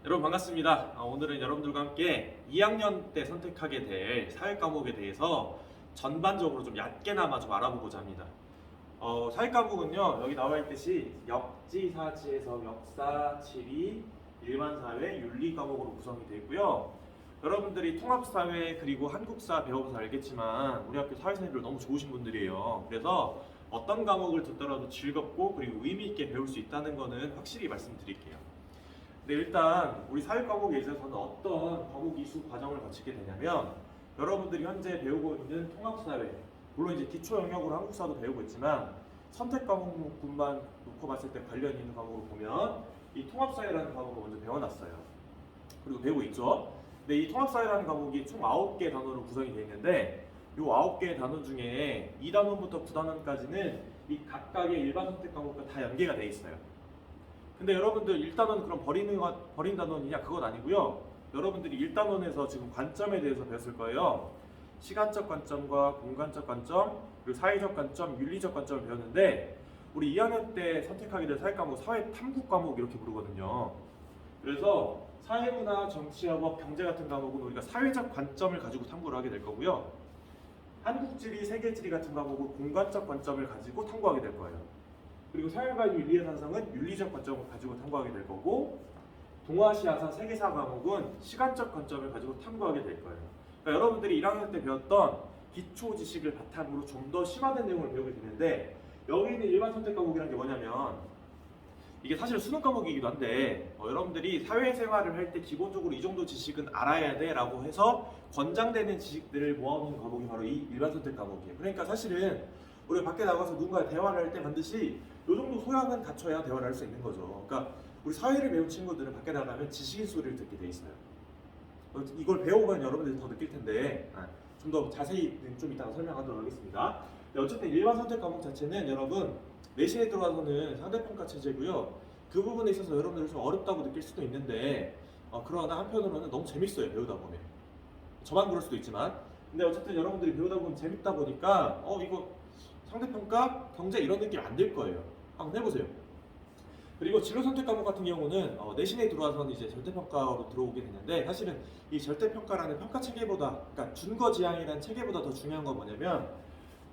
여러분 반갑습니다. 오늘은 여러분들과 함께 2학년 때 선택하게 될 사회 과목에 대해서 전반적으로 좀 얕게나마 좀 알아보고자 합니다. 사회 과목은요, 여기 나와 있듯이 역지사지에서 역사, 지리, 일반사회, 윤리 과목으로 구성이 되어 있고요. 여러분들이 통합사회 그리고 한국사 배워서 알겠지만 우리 학교 사회생활을 너무 좋으신 분들이에요. 그래서 어떤 과목을 듣더라도 즐겁고 그리고 의미 있게 배울 수 있다는 거는 확실히 말씀드릴게요. 네, 일단 우리 사회 과목에 있어서는 어떤 과목 이수 과정을 거치게 되냐면 여러분들이 현재 배우고 있는 통합사회, 물론 이제 기초 영역으로 한국사도 배우고 있지만 선택 과목군만 놓고 봤을 때 관련 있는 과목을 보면 이 통합사회라는 과목을 먼저 배워놨어요. 그리고 배우고 있죠. 근데 이 통합사회라는 과목이 총 9개 단원으로 구성이 되어 있는데 이 9개의 단원 중에 2단원부터 9단원까지는 이 각각의 일반 선택 과목과 다 연계가 되어 있어요. 근데 여러분들 1단원 그럼 버린 단원이냐? 그건 아니고요. 여러분들이 1단원에서 지금 관점에 대해서 배웠을 거예요. 시간적 관점과 공간적 관점, 그리고 사회적 관점, 윤리적 관점을 배웠는데 우리 2학년 때 선택하게 될 사회 과목, 사회 탐구 과목 이렇게 부르거든요. 그래서 사회문화, 정치학업, 경제 같은 과목은 우리가 사회적 관점을 가지고 탐구를 하게 될 거고요. 한국지리, 세계지리 같은 과목은 공간적 관점을 가지고 탐구하게 될 거예요. 그리고 사회과학 윤리의 산성은 윤리적 관점을 가지고 탐구하게 될 거고, 동아시아사, 세계사 과목은 시간적 관점을 가지고 탐구하게 될 거예요. 그러니까 여러분들이 1학년 때 배웠던 기초 지식을 바탕으로 좀 더 심화된 내용을 배우게 되는데, 여기 있는 일반 선택 과목이라는 게 뭐냐면 이게 사실 수능 과목이기도 한데 여러분들이 사회생활을 할 때 기본적으로 이 정도 지식은 알아야 돼 라고 해서 권장되는 지식들을 모아놓은 과목이 바로 이 일반 선택 과목이에요. 그러니까 사실은 우리가 밖에 나가서 누군가 대화를 할 때 반드시 이 정도 소양은 갖춰야 대화를 할 수 있는 거죠. 그러니까 우리 사회를 배운 친구들은 밖에 나가면 지식인 소리를 듣게 돼 있어요. 이걸 배우면 여러분들이 더 느낄 텐데 좀 더 자세히 좀 이따가 설명하도록 하겠습니다. 어쨌든 일반 선택 과목 자체는 여러분 내신에 들어와서는 상대평가 체제고요. 그 부분에 있어서 여러분들이 좀 어렵다고 느낄 수도 있는데 그러나 한편으로는 너무 재밌어요. 배우다 보면. 저만 그럴 수도 있지만 근데 어쨌든 여러분들이 배우다 보면 재밌다 보니까 이거 상대평가, 경제 이런 느낌 안 들 거예요. 한번 해보세요. 그리고 진로 선택 과목 같은 경우는 내신에 들어와서는 이제 절대평가로 들어오게 되는데 사실은 이 절대평가라는 평가 체계보다, 그러니까 준거지향이라는 체계보다 더 중요한 건 뭐냐면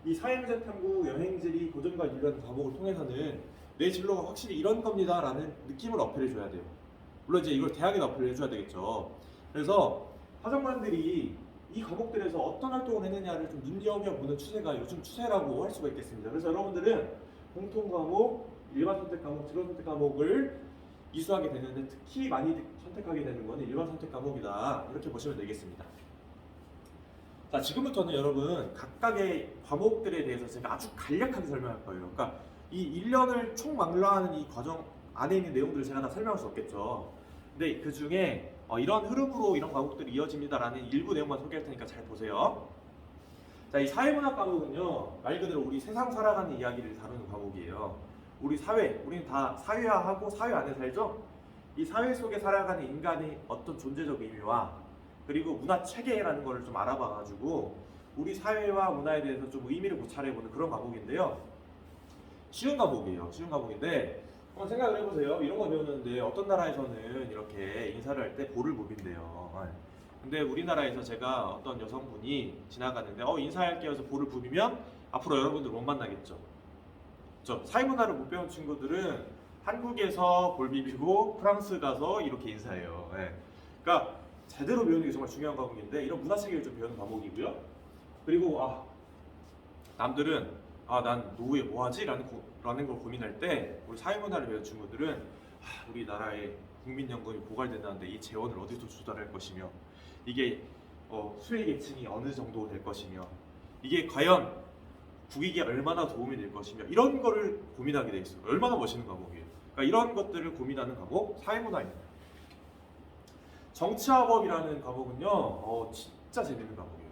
이 사회문제 탐구, 여행지리, 고전과 윤리라는 과목을 통해서는 내 진로가 확실히 이런 겁니다라는 느낌을 어필해줘야 돼요. 물론 이제 이걸 대학에 어필을 해줘야 되겠죠. 그래서 사정관들이 이 과목들에서 어떤 활동을 했느냐를 좀 눈여겨보는 추세가 요즘 추세라고 할 수가 있겠습니다. 그래서 여러분들은 공통 과목, 일반 선택 과목, 진로 선택 과목을 이수하게 되는데 특히 많이 선택하게 되는 것은 일반 선택 과목이다. 이렇게 보시면 되겠습니다. 자, 지금부터는 여러분 각각의 과목들에 대해서 제가 아주 간략하게 설명할 거예요. 그러니까 이 1년을 총망라하는 이 과정 안에 있는 내용들을 제가 다 설명할 수 없겠죠. 근데 그 중에 이런 흐름으로 이런 과목들이 이어집니다라는 일부 내용만 소개할 테니까 잘 보세요. 자, 이 사회문학 과목은요, 말 그대로 우리 세상 살아가는 이야기를 다루는 과목이에요. 우리 사회, 우리는 다 사회화하고 사회 안에 살죠? 이 사회 속에 살아가는 인간의 어떤 존재적 의미와 그리고 문화 체계라는 거를 좀 알아봐가지고 우리 사회와 문화에 대해서 좀 의미를 고찰해보는 그런 과목인데요. 쉬운 과목이에요. 쉬운 과목인데 한번 생각을 해보세요. 이런 거 배우는데 어떤 나라에서는 이렇게 인사를 할 때 볼을 부빈대요. 근데 우리나라에서 제가 어떤 여성분이 지나가는데 인사할게요 해서 볼을 부비면 앞으로 여러분들 못 만나겠죠. 사회문화를 못 배운 친구들은 한국에서 볼 비비고 프랑스 가서 이렇게 인사해요. 그러니까 제대로 배우는 게 정말 중요한 과목인데 이런 문화체계를 좀 배우는 과목이고요. 그리고 남들은 난 노후에 뭐하지? 라는 걸 고민할 때 우리 사회문화를 배운 친구들은 우리나라의 국민연금이 고갈된다는데 이 재원을 어디서 조달할 것이며 이게 수혜계층이 어느 정도 될 것이며 이게 과연 국익에 얼마나 도움이 될 것이며 이런 거를 고민하게 돼 있어요. 얼마나 멋있는 과목이에요. 그러니까 이런 것들을 고민하는 과목 사회문화입니다. 정치학업이라는 과목은요, 진짜 재밌는 과목이에요.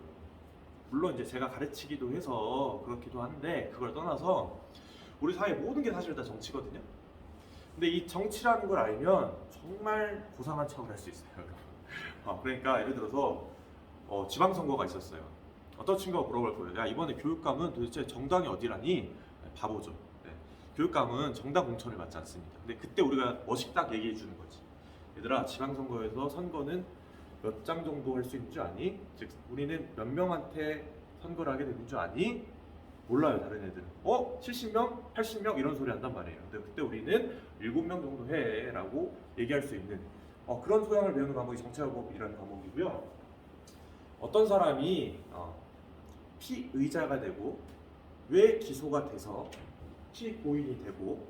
물론 이제 제가 가르치기도 해서 그렇기도 한데 그걸 떠나서 우리 사회 모든 게 사실 다 정치거든요. 근데 이 정치라는 걸 알면 정말 고상한 척을 할 수 있어요. 그러니까 예를 들어서 지방선거가 있었어요. 어떤 친구가 물어볼 거예요. 야, 이번에 교육감은 도대체 정당이 어디라니? 바보죠. 교육감은 정당 공천을 받지 않습니다. 근데 그때 우리가 멋있게 딱 얘기해 주는 거지. 얘들아, 지방선거에서 선거는 몇 장 정도 할 수 있는 줄 아니? 즉 우리는 몇 명한테 선거를 하게 되는 줄 아니? 몰라요, 다른 애들은. 70명? 80명? 이런 소리 한단 말이에요. 근데 그때 우리는 7명 정도 해 라고 얘기할 수 있는 그런 소양을 배우는 과목이 정치화법이라는 과목이고요. 어떤 사람이 피의자가 되고 왜 기소가 돼서 피고인이 되고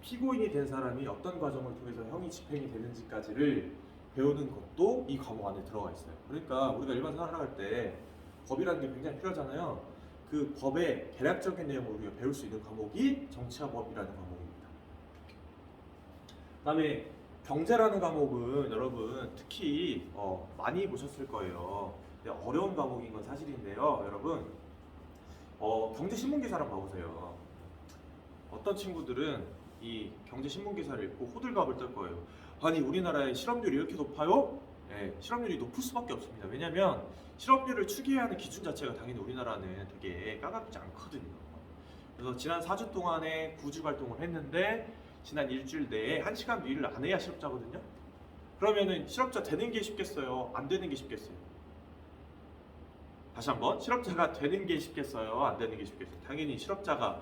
피고인이 된 사람이 어떤 과정을 통해서 형이 집행이 되는지까지를 배우는 것도 이 과목 안에 들어가 있어요. 그러니까 우리가 일반 생활할 때 법이라는 게 굉장히 필요하잖아요. 그 법의 개략적인 내용을 우리가 배울 수 있는 과목이 정치화법이라는 과목입니다. 그다음에 경제라는 과목은 여러분 특히 많이 보셨을 거예요. 어려운 과목인 건 사실인데요, 여러분. 경제 신문 기사를 봐보세요. 어떤 친구들은 이 경제 신문 기사를 읽고 호들갑을 떨 거예요. 아니, 우리나라의 실업률이 이렇게 높아요? 네, 실업률이 높을 수밖에 없습니다. 왜냐하면 실업률을 추계하는 기준 자체가 당연히 우리나라는 되게 까다롭지 않거든요. 그래서 지난 4주 동안에 구직 활동을 했는데 지난 일주일 내에 1시간 일을 안 해야 실업자거든요. 그러면은 실업자 되는 게 쉽겠어요? 안 되는 게 쉽겠어요? 다시 한번, 실업자가 되는 게 쉽겠어요? 안 되는 게 쉽겠어요? 당연히 실업자가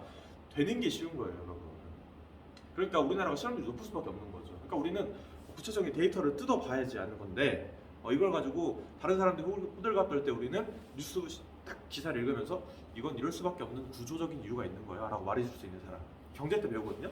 되는 게 쉬운 거예요, 여러분. 그러니까 우리나라가 실업률이 높을 수밖에 없는 거죠. 그러니까 우리는 구체적인 데이터를 뜯어봐야지 아는 건데 이걸 가지고 다른 사람들이 호들갑 떨 때 우리는 뉴스 딱 기사를 읽으면서 이건 이럴 수밖에 없는 구조적인 이유가 있는 거야 라고 말해줄 수 있는 사람, 경제 때 배우거든요.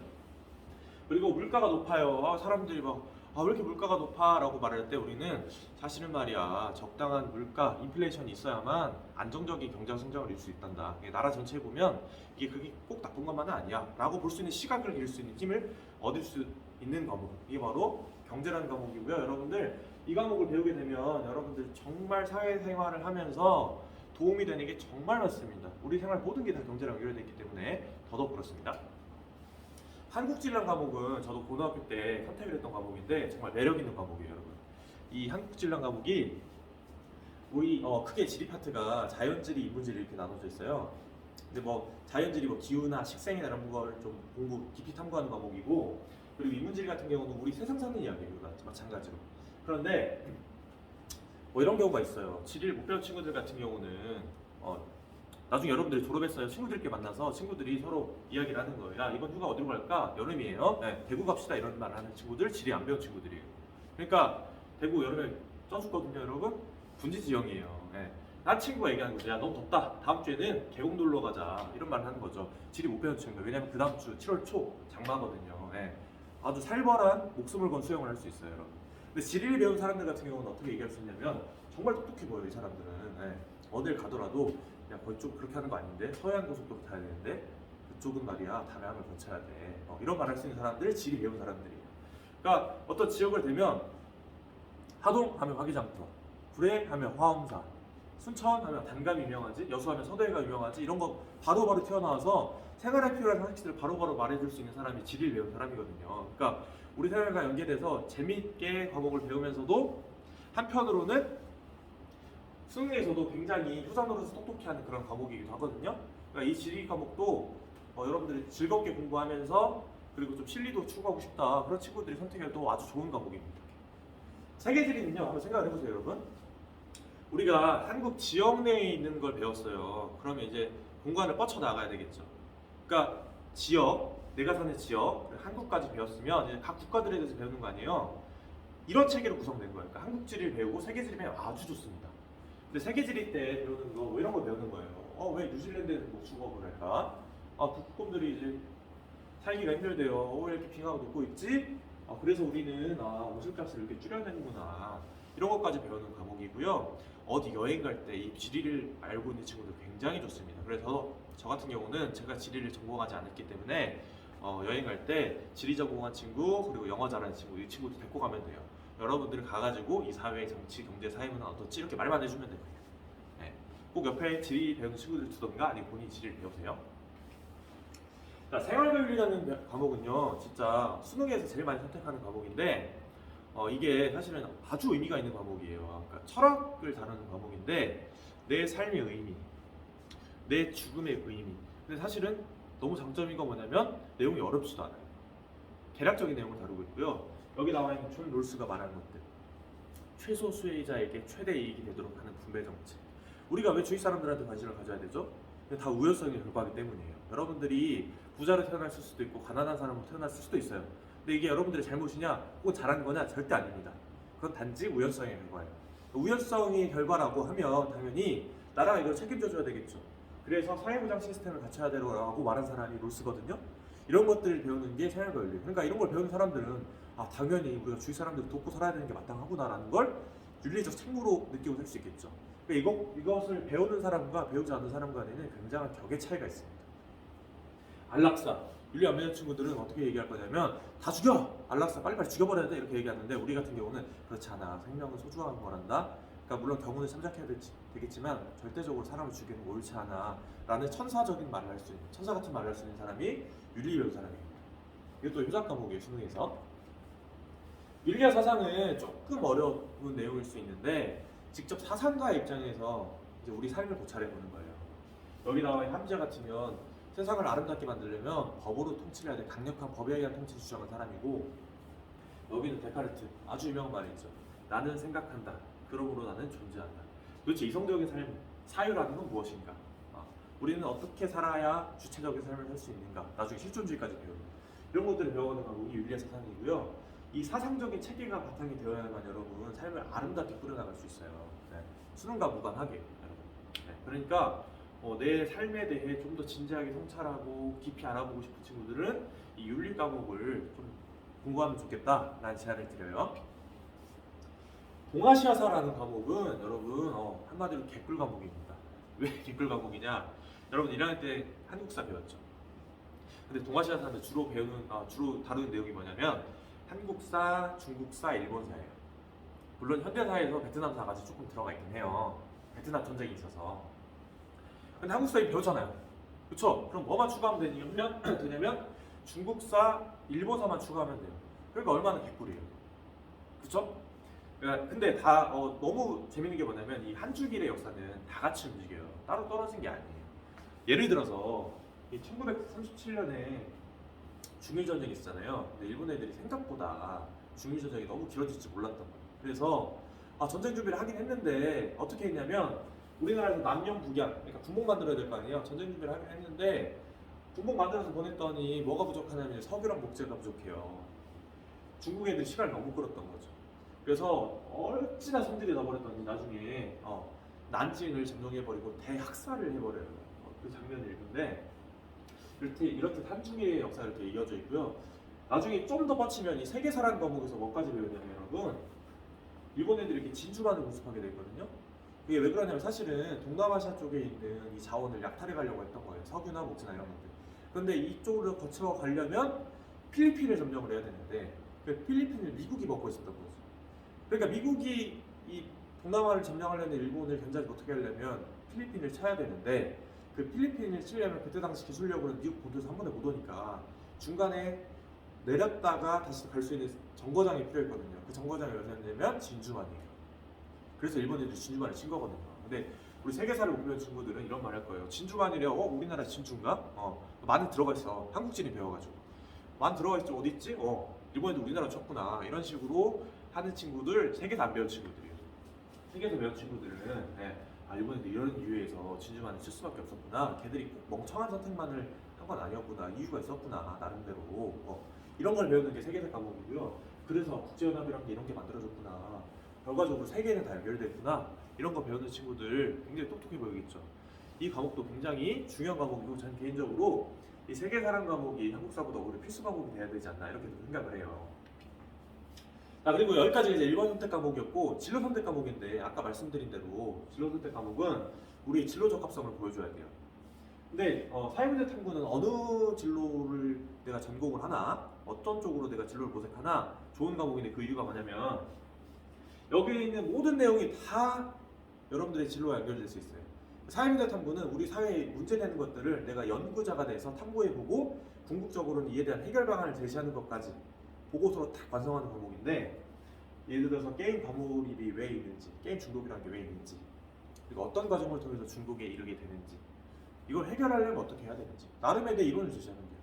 그리고 물가가 높아요. 사람들이 막 왜 이렇게 물가가 높아? 라고 말할 때 우리는 사실은 말이야, 적당한 물가, 인플레이션이 있어야만 안정적인 경제 성장을 이룰 수 있단다. 나라 전체에 보면 그게 꼭 나쁜 것만은 아니야 라고 볼 수 있는 시각을 기를 수 있는 힘을 얻을 수 있는 과목, 이게 바로 경제라는 과목이고요. 여러분들 이 과목을 배우게 되면 여러분들 정말 사회생활을 하면서 도움이 되는 게 정말 많습니다. 우리 생활 모든 게 다 경제랑 연결되어 있기 때문에 더더욱 그렇습니다. 한국진랑 과목은 저도 고등학교 때 선택을 했던 과목인데 정말 매력 있는 과목이에요, 여러분. 이 한국진랑 과목이 우리 크게 지리 파트가 자연지리, 인문지리 이렇게 나눠져 있어요. 근데 자연지리 기후나 식생이나 이런 걸 좀 공부 깊이 탐구하는 과목이고, 그리고 인문지리 같은 경우는 우리 세상 사는 이야기예요, 마찬가지로. 그런데 이런 경우가 있어요. 지리를 못 배운 친구들 같은 경우는 나중에 여러분들이 졸업했어요. 친구들끼리 만나서 친구들이 서로 이야기를 하는 거예요. 야, 이번 휴가 어디로 갈까? 여름이에요. 네, 대구 갑시다. 이런 말 하는 친구들, 지리 안 배운 친구들이에요. 그러니까 대구 여름에 쪄죽거든요, 여러분. 분지 지형이에요. 네. 난 친구가 얘기하는 거죠. 야, 너무 덥다. 다음 주에는 계곡 놀러 가자. 이런 말을 하는 거죠. 지리 못 배운 친구들. 왜냐면 그 다음 주 7월 초 장마거든요. 네. 아주 살벌한 목숨을 건 수영을 할 수 있어요, 여러분. 근데 지리를 배운 사람들 같은 경우는 어떻게 얘기할 수 있냐면 정말 똑똑해 보여요, 이 사람들은. 네. 어딜 가더라도 야, 거기 좀 그렇게 하는 거 아닌데? 서해안 고속도로 타야 되는데 그쪽은 말이야 담양을 거쳐야 돼. 이런 말 할 수 있는 사람들, 지리 배운 사람들이에요. 그러니까 어떤 지역을 되면 하동 하면 화기장터, 구례 하면 화엄사, 순천 하면 단감이 유명하지, 여수 하면 서대가 유명하지, 이런 거 바로바로 튀어나와서 생활에 필요한 상식들을 바로바로 말해줄 수 있는 사람이 지리를 배운 사람이거든요. 그러니까 우리 생활과 연계돼서 재미있게 과목을 배우면서도 한편으로는 수능에서도 굉장히 후산으로서 똑똑히 하는 그런 과목이기도 하거든요. 그러니까 이 지리 과목도 여러분들이 즐겁게 공부하면서 그리고 좀 실리도 추구하고 싶다, 그런 친구들이 선택해도 아주 좋은 과목입니다. 세계지리는요, 한번 생각을 해보세요, 여러분. 우리가 한국 지역 내에 있는 걸 배웠어요. 그러면 이제 공간을 뻗쳐 나가야 되겠죠. 그러니까 지역, 내가 사는 지역, 한국까지 배웠으면 이제 각 국가들에 대해서 배우는 거 아니에요. 이런 체계로 구성된 거예요. 그러니까 한국지리를 배우고 세계지리 배우면 아주 좋습니다. 근데 세계지리 때 배우는 거 이런 걸 배우는 거예요. 왜 뉴질랜드에는 목축업을 할까? 북극곰들이 이제 살기가 힘들대요. 왜 이렇게 빙하가 녹고 있지? 그래서 우리는 온실가스를 이렇게 줄여야 되는구나. 이런 것까지 배우는 과목이고요. 어디 여행 갈 때 이 지리를 알고 있는 친구들 굉장히 좋습니다. 그래서 저 같은 경우는 제가 지리를 전공하지 않았기 때문에 여행 갈 때 지리 전공한 친구, 그리고 영어 잘하는 친구, 이 친구도 데리고 가면 돼요. 여러분들은 가가지고 이 사회, 정치, 경제, 사회문화 어떻지? 이렇게 말만 해주면 돼요. 네. 꼭 옆에 지리 배우는 친구들 두던가 아니면 본인이 지리를 배우세요. 자, 생활교육이라는 과목은요, 진짜 수능에서 제일 많이 선택하는 과목인데 이게 사실은 아주 의미가 있는 과목이에요. 그러니까 철학을 다루는 과목인데 내 삶의 의미, 내 죽음의 의미. 근데 사실은 너무 장점인 건 뭐냐면 내용이 어렵지도 않아요. 개략적인 내용을 다루고 있고요. 여기 나와 있는 존 롤스가 말하는 것들, 최소 수혜자에게 최대 이익이 되도록 하는 분배 정책. 우리가 왜 주위 사람들한테 관심을 가져야 되죠? 다 우연성의 결과이기 때문이에요. 여러분들이 부자로 태어났을 수도 있고 가난한 사람으로 태어났을 수도 있어요. 근데 이게 여러분들의 잘못이냐 혹은 잘한 거냐? 절대 아닙니다. 그건 단지 우연성의 결과예요. 우연성의 결과라고 하면 당연히 나라가 이걸 책임져줘야 되겠죠. 그래서 사회보장 시스템을 갖춰야 되라고 말한 사람이 롤스거든요. 이런 것들을 배우는 게 생활권리. 그러니까 이런 걸 배우는 사람들은 당연히 우리가 주위 사람들 돕고 살아야 되는 게 마땅하구나라는 걸 윤리적 책무로 느끼고 살 수 있겠죠. 그러니까 이것을 배우는 사람과 배우지 않는 사람 간에는 굉장한 격의 차이가 있습니다. 안락사. 윤리 안 배운 친구들은 어떻게 얘기할 거냐면 다 죽여! 안락사 빨리빨리 죽여버려야 돼! 이렇게 얘기하는데 우리 같은 경우는 그렇지 않아. 생명은 소중한 거란다. 그러니까 물론 경우는 참작해야 되겠지만 절대적으로 사람을 죽이는 거 옳지 않아 라는 천사적인 말을 할 수 있는, 천사 같은 말을 할 수 있는 사람이 윤리 배운 사람입니다. 이것도 효자 과목이에요. 수능에서. 윤리와 사상은 조금 어려운 내용일 수 있는데 직접 사상가의 입장에서 이제 우리 삶을 고찰해 보는 거예요. 여기 나와 있는 함자 같으면 세상을 아름답게 만들려면 법으로 통치를 해야 돼. 강력한 법에 의한 통치 주장한 사람이고, 여기는 데카르트 아주 유명한 말이 있죠. 나는 생각한다. 그러므로 나는 존재한다. 도대체 이성적인 삶, 사유라는 건 무엇인가? 우리는 어떻게 살아야 주체적인 삶을 살 수 있는가? 나중에 실존주의까지 배우는 이런 것들을 배워가는 과목이 윤리의 사상이고요. 이 사상적인 체계가 바탕이 되어야만 여러분 삶을 아름답게 꾸려나갈 수 있어요. 네. 수능과 무관하게 여러분. 네. 그러니까 내 삶에 대해 좀 더 진지하게 성찰하고 깊이 알아보고 싶은 친구들은 이 윤리 과목을 좀 공부하면 좋겠다라는 제안을 드려요. 동아시아사라는 과목은 여러분 한마디로 개꿀 과목입니다. 왜 개꿀 과목이냐? 여러분 1학년 때 한국사 배웠죠. 근데 동아시아사는 주로 다루는 내용이 뭐냐면 한국사, 중국사, 일본사예요. 물론 현대사에서 베트남사가 아직 조금 들어가 있긴 해요. 베트남 전쟁이 있어서. 근데 한국사 이미 배웠잖아요. 그쵸? 그럼 뭐만 추가하면 되냐면 중국사, 일본사만 추가하면 돼요. 그러니까 얼마나 개꿀이에요. 그쵸? 근데 너무 재밌는 게 뭐냐면 이 한 줄기의 역사는 다 같이 움직여요. 따로 떨어진 게 아니에요. 예를 들어서 1937년에 중일전쟁이 있었잖아요. 근데 일본 애들이 생각보다 중일전쟁이 너무 길어질 줄 몰랐던 거예요. 그래서 전쟁 준비를 하긴 했는데 어떻게 했냐면 우리나라에서 남영 북양, 그러니까 군복 만들어야 될 거 아니에요. 전쟁 준비를 하긴 했는데 군복 만들어서 보냈더니 뭐가 부족하냐면 석유랑 목재가 부족해요. 중국 애들 시간을 너무 끌었던 거죠. 그래서 어찌나 성질이 나버렸더니 나중에 난징을 점령해버리고 대학살을 해버려요. 그 장면을 읽는데 이렇게 한중의 역사가 이렇게 이어져 있고요. 나중에 좀 더 뻗치면 이 세계사라는 과목에서 뭐까지 배우냐면 여러분 일본 애들이 이렇게 진주만을 공습하게 되거든요. 이게 왜 그러냐면 사실은 동남아시아 쪽에 있는 이 자원을 약탈해 가려고 했던 거예요. 석유나 목재나 이런 것들. 그런데 이쪽으로 거쳐 가려면 필리핀을 점령을 해야 되는데 그 필리핀을 미국이 먹고 있었던 거죠. 그러니까 미국이 이 동남아를 점령하려는 일본을 견제하지 못하게 하려면 필리핀을 쳐야 되는데 그 필리핀을 치려면 그때 당시 기술력으로는 미국 본토에서 한 번에 못 오니까 중간에 내렸다가 다시 갈 수 있는 정거장이 필요했거든요. 그 정거장이 어디였냐면 진주만이에요. 그래서 일본인들이 진주만을 친 거거든요. 근데 우리 세계사를 못 배운 친구들은 이런 말 할 거예요. 진주만이래. 우리나라 진주인가? 많이 들어가 있어. 한국진이 배워가지고. 많이 들어가 있지. 어디 있지? 일본인들 우리나라 쳤구나. 이런 식으로 하는 친구들, 세계사 안 배운 친구들이에요. 세계사 배운 친구들은 일본인들 이런 이유에서 진주만을 칠 수밖에 없었구나. 걔들이 꼭 멍청한 선택만을 한 건 아니었구나. 이유가 있었구나. 나름대로. 이런 걸 배우는 게 세계사 과목이고요. 그래서 국제연합이란 게 이런 게 만들어졌구나. 결과적으로 세계는 다 연결됐구나. 이런 거 배우는 친구들 굉장히 똑똑해 보이겠죠. 이 과목도 굉장히 중요한 과목이고 저는 개인적으로 이 세계사라는 과목이 한국사보다 오히려 필수 과목이 돼야 되지 않나 이렇게 생각을 해요. 자, 그리고 여기까지 이제 1번 선택 과목이었고 진로 선택 과목인데 아까 말씀드린 대로 진로 선택 과목은 우리 진로 적합성을 보여줘야 돼요. 근데 사회문제 탐구는 어느 진로를 내가 전공을 하나, 어떤 쪽으로 내가 진로를 모색하나 좋은 과목인데 그 이유가 뭐냐면 여기 있는 모든 내용이 다 여러분들의 진로와 연결될 수 있어요. 사회문제 탐구는 우리 사회에 문제 되는 것들을 내가 연구자가 돼서 탐구해보고 궁극적으로는 이에 대한 해결 방안을 제시하는 것까지 보고서로 딱 완성하는 과목인데 예를 들어서 게임 과몰입이 왜 있는지, 게임 중독이라는 게 왜 있는지, 그리고 어떤 과정을 통해서 중독에 이르게 되는지, 이걸 해결하려면 어떻게 해야 되는지 나름에 대해 이론을 제시하는 거예요.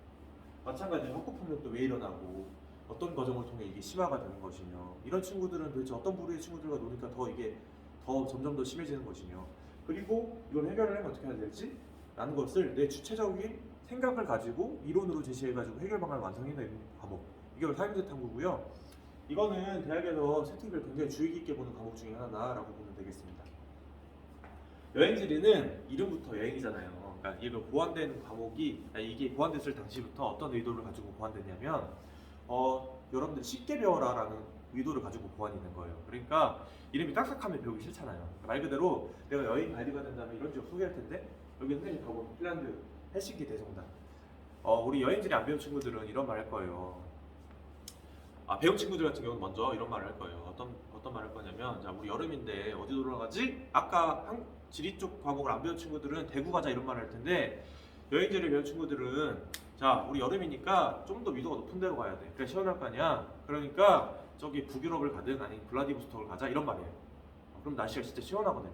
마찬가지로 학교폭력도 왜 일어나고 어떤 과정을 통해 이게 심화가 되는 것이며 이런 친구들은 도대체 어떤 부류의 친구들과 노니까 더 이게 더 점점 더 심해지는 것이며 그리고 이걸 해결을 하면 어떻게 해야 되지? 라는 것을 내 주체적인 생각을 가지고 이론으로 제시해가지고 해결 방안을 완성해내는 과목 이게 바로 사회문제 탐구고요. 이거는 대학에서 세팅을 굉장히 주의 깊게 보는 과목 중에 하나다라고 보면 되겠습니다. 여행지리는 이름부터 여행이잖아요. 그러니까 이거 보완된 과목이 이게 보완됐을 당시부터 어떤 의도를 가지고 보완됐냐면 여러분들 쉽게 배워라라는 의도를 가지고 보완이 된 거예요. 그러니까 이름이 딱딱하면 배우기 싫잖아요. 말 그대로 내가 여행 가이드가 된다면 이런 지역 소개할 텐데 여기 선생님 가본 핀란드 헬싱키 대성당. 우리 여행지리 안 배운 친구들은 이런 말 할 거예요. 배운 친구들 같은 경우는 먼저 이런 말을 할 거예요. 어떤 말을 할 거냐면, 자, 우리 여름인데 어디 돌아가지? 아까 지리 쪽 과목을 안 배운 친구들은 대구 가자 이런 말을 할 텐데, 여행지를 배운 친구들은 자, 우리 여름이니까 좀 더 위도가 높은 데로 가야 돼. 그러니까 시원할 거 아니야. 그러니까 저기 북유럽을 가든 아니면 블라디보스톡을 가자 이런 말이에요. 그럼 날씨가 진짜 시원하거든요.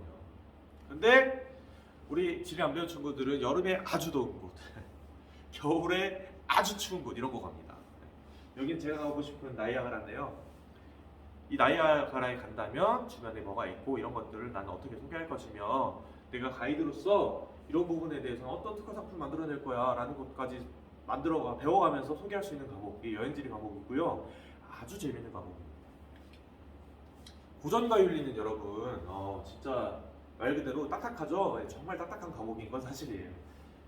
근데 우리 지리 안 배운 친구들은 여름에 아주 더운 곳, 겨울에 아주 추운 곳 이런 거 갑니다. 여긴 제가 가고 싶은 나이아가라인데요. 이 나이아가라에 간다면 주변에 뭐가 있고 이런 것들을 나는 어떻게 소개할 것이며 내가 가이드로서 이런 부분에 대해서 어떤 특화 상품을 만들어낼 거야 라는 것까지 배워가면서 소개할 수 있는 과목이 여행지리 과목이고요. 아주 재밌는 과목입니다. 고전과 윤리는 여러분 진짜 말 그대로 딱딱하죠? 정말 딱딱한 과목인 건 사실이에요.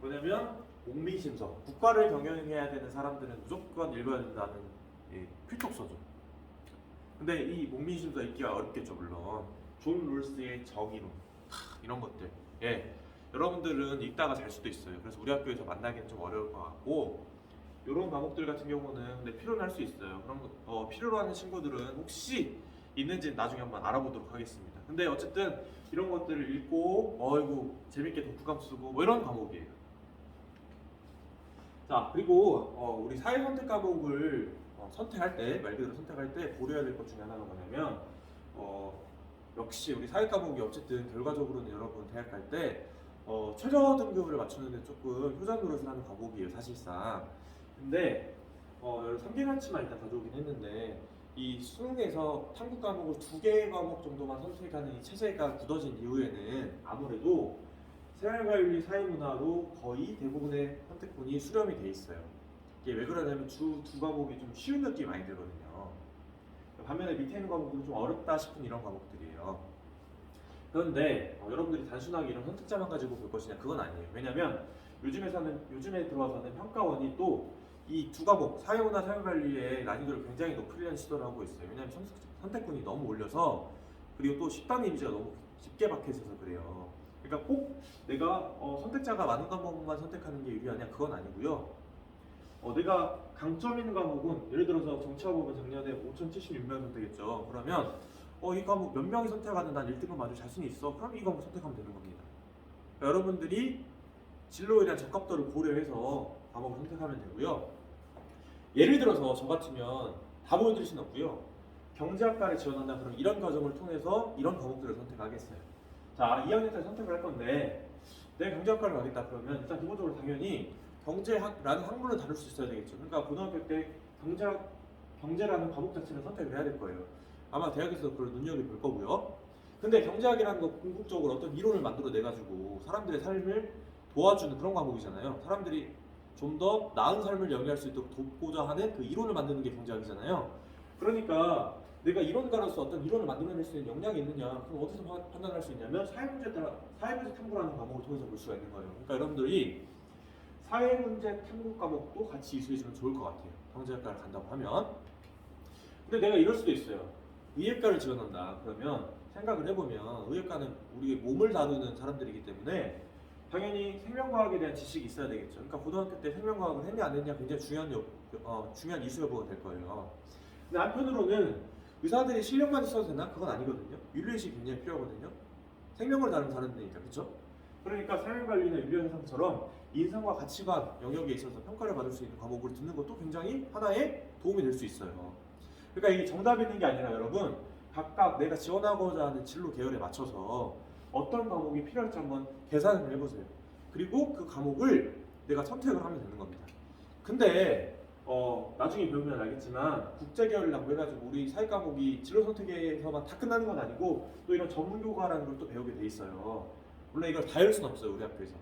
왜냐면 목민심서, 국가를 경영해야 되는 사람들은 무조건 읽어야 된다는 필독서죠. 근데 이 목민심서 읽기가 어렵겠죠, 물론. 존 롤스의 정의론 이런 것들, 여러분들은 읽다가 잘 수도 있어요. 그래서 우리 학교에서 만나기는 좀 어려울 것 같고, 이런 과목들 같은 경우는 근데 필요는 할 수 있어요. 그럼 필요로 하는 친구들은 혹시 있는지 나중에 한번 알아보도록 하겠습니다. 근데 어쨌든 이런 것들을 읽고 이거 재밌게 독후감 쓰고 뭐 이런 과목이에요. 자, 그리고 우리 사회 선택 과목을 선택할 때, 말 그대로 선택할 때 고려해야 될 것 중에 하나가 뭐냐면 역시 우리 사회 과목이 어쨌든 결과적으로는 여러분 대학 갈 때 최저 등급을 맞추는데 조금 효자 노릇을 하는 과목이에요, 사실상. 근데 3개년치만 일단 가져오긴 했는데 이 수능에서 탐구 과목을 2개 과목 정도만 선택하는 이 체제가 굳어진 이후에는 아무래도 생활과윤리, 사회문화로 거의 대부분의 선택권이 수렴이 돼 있어요. 이게 왜 그러냐면 두 과목이 좀 쉬운 느낌이 많이 들거든요. 반면에 밑에 있는 과목들은 좀 어렵다 싶은 이런 과목들이에요. 그런데 여러분들이 단순하게 이런 선택자만 가지고 볼 것이냐, 그건 아니에요. 왜냐면 요즘에 들어와서는 평가원이 또 이 두 과목, 사회문화, 사회관리의 난이도를 굉장히 높이려는 시도를 하고 있어요. 왜냐면 선택권이 너무 올려서, 그리고 또 집단 이미지가 너무 깊게 박혀 있어서 그래요. 그러니까 꼭 내가 선택자가 많은 과목만 선택하는 게 유리하냐, 그건 아니고요. 내가 강점 있는 과목은 예를 들어서 정치학부는 작년에 5,076명 선택했죠. 그러면 이 과목 몇 명이 선택하든 난 1등급 맞을 자신이 있어. 그럼 이 과목 선택하면 되는 겁니다. 그러니까 여러분들이 진로에 대한 적합도를 고려해서 과목을 선택하면 되고요. 예를 들어서 저 같으면 다 보여드릴 수는 없고요. 경제학과를 지원한다 그러면 이런 과정을 통해서 이런 과목들을 선택하겠어요. 자, 2학년 때 선택을 할 건데 내가 경제학과를 가겠다 그러면 일단 기본적으로 당연히 경제학라는 학문을 다룰 수 있어야 되겠죠. 그러니까 고등학교 때 경제라는 과목 자체를 선택을 해야 될 거예요. 아마 대학에서 그걸 눈여겨볼 거고요. 근데 경제학이라는 거 궁극적으로 어떤 이론을 만들어내가지고 사람들의 삶을 도와주는 그런 과목이잖아요. 사람들이 좀 더 나은 삶을 영위할 수 있도록 돕고자 하는 그 이론을 만드는 게 경제학이잖아요. 그러니까 내가 이론가로서 어떤 이론을 만들어낼 수 있는 역량이 있느냐, 그럼 어디서 판단할 수 있냐면 사회문제 탐구라는 과목을 통해서 볼 수가 있는 거예요. 그러니까 여러분들이 사회문제 탐구 과목도 같이 이수해주면 좋을 것 같아요. 경제학과를 간다고 하면. 근데 내가 이럴 수도 있어요. 의예과를 지원한다 그러면 생각을 해보면 의예과는 우리 몸을 다루는 사람들이기 때문에 당연히 생명과학에 대한 지식이 있어야 되겠죠. 그러니까 고등학교 때 생명과학을 했냐 안 했냐 굉장히 중요한 이수 여부가 될 거예요. 근데 한편으로는 의사들이 실력만 있어도 되나? 그건 아니거든요. 윤리의식이 굉장히 필요하거든요. 생명을 다루는 사람들이니까, 그렇죠? 그러니까 사회관리나 윤리현상처럼 인성과 가치관 영역에 있어서 평가를 받을 수 있는 과목을 듣는 것도 굉장히 하나의 도움이 될 수 있어요. 그러니까 이게 정답이 있는 게 아니라 여러분 각각 내가 지원하고자 하는 진로 계열에 맞춰서 어떤 과목이 필요할지 한번 계산을 해보세요. 그리고 그 과목을 내가 선택을 하면 되는 겁니다. 근데 나중에 배우면 알겠지만 국제 계열이라고 해가지고 우리 사회 과목이 진로 선택에서만 다 끝나는 건 아니고 또 이런 전문 교과라는 걸 또 배우게 돼 있어요. 물론 이걸 다 할 수는 없어요 우리 학교에서.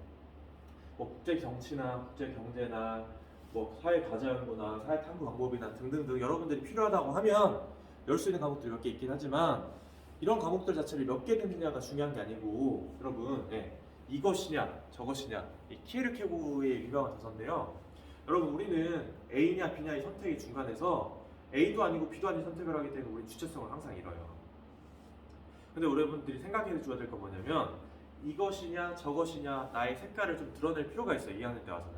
뭐 국제 정치나 국제 경제나 뭐 사회 과제연구나 사회 탐구 방법이나 등등등 여러분들이 필요하다고 하면 열 수 있는 과목들이 몇 개 있긴 하지만 이런 과목들 자체를 몇 개 듣느냐가 중요한 게 아니고 여러분 이것이냐 저것이냐 이 키에르케고르의 유명한 저서인데요. 여러분 우리는 A냐 B냐의 선택의 중간에서 A도 아니고 B도 아닌 선택을 하기 때문에 우리 주체성을 항상 잃어요. 근데 여러분들이 생각해 줘야 될 건 뭐냐면 이것이냐 저것이냐 나의 색깔을 좀 드러낼 필요가 있어요. 2학년 때 와서는.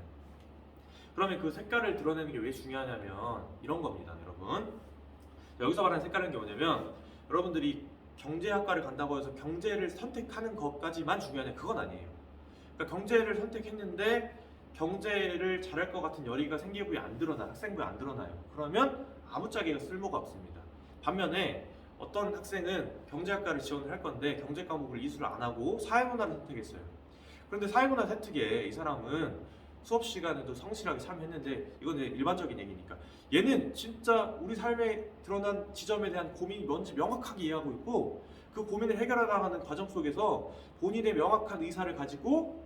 그러면 그 색깔을 드러내는 게 왜 중요하냐면 이런 겁니다 여러분. 여기서 말하는 색깔은 게 뭐냐면 여러분들이 경제학과를 간다고 해서 경제를 선택하는 것까지만 중요하냐 그건 아니에요. 그러니까 경제를 선택했는데 경제를 잘할 것 같은 열의가 생기부에 안 드러나 학생부에 안 드러나요. 그러면 아무짝에도 쓸모가 없습니다. 반면에 어떤 학생은 경제학과를 지원을 할 건데 경제 과목을 이수를 안 하고 사회문화를 선택했어요. 그런데 사회문화 선택에 이 사람은 수업 시간에도 성실하게 참여했는데 이건 일반적인 얘기니까 얘는 진짜 우리 삶에 드러난 지점에 대한 고민이 뭔지 명확하게 이해하고 있고 그 고민을 해결해 나가는 과정 속에서 본인의 명확한 의사를 가지고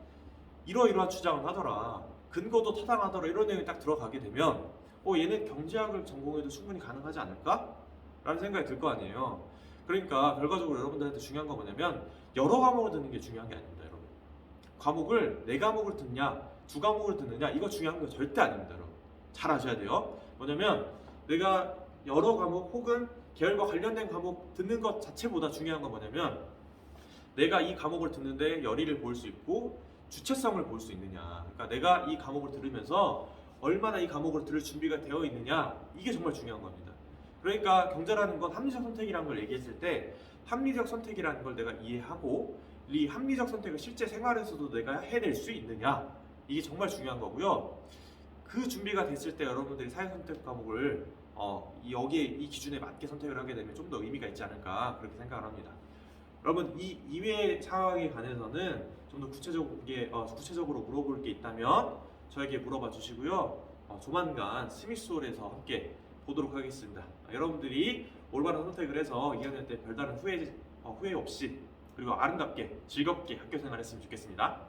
이러이러한 주장을 하더라 근거도 타당하더라 이런 내용이 딱 들어가게 되면 얘는 경제학을 전공해도 충분히 가능하지 않을까? 라는 생각이 들 거 아니에요. 그러니까 결과적으로 여러분들한테 중요한 건 뭐냐면 여러 과목을 듣는 게 중요한 게 아닙니다 여러분. 과목을 4과목을 듣냐 2과목을 듣느냐 이거 중요한 거 절대 아닙니다 여러분. 잘 아셔야 돼요. 뭐냐면 내가 여러 과목 혹은 계열과 관련된 과목 듣는 것 자체보다 중요한 건 뭐냐면 내가 이 과목을 듣는데 열의를 볼 수 있고 주체성을 볼 수 있느냐. 그러니까 내가 이 과목을 들으면서 얼마나 이 과목을 들을 준비가 되어 있느냐 이게 정말 중요한 겁니다. 그러니까 경제라는 건 합리적 선택이라는 걸 얘기했을 때 합리적 선택이라는 걸 내가 이해하고 이 합리적 선택을 실제 생활에서도 내가 해낼 수 있느냐 이게 정말 중요한 거고요. 그 준비가 됐을 때 여러분들이 사회선택 과목을 여기에 이 기준에 맞게 선택을 하게 되면 좀 더 의미가 있지 않을까 그렇게 생각을 합니다. 여러분 이 이외의 상황에 관해서는 좀 더 구체적으로 물어볼 게 있다면 저에게 물어봐 주시고요. 조만간 스미스홀에서 함께 보도록 하겠습니다. 여러분들이 올바른 선택을 해서 2학년 때 별다른 후회 없이 그리고 아름답게 즐겁게 학교 생활했으면 좋겠습니다.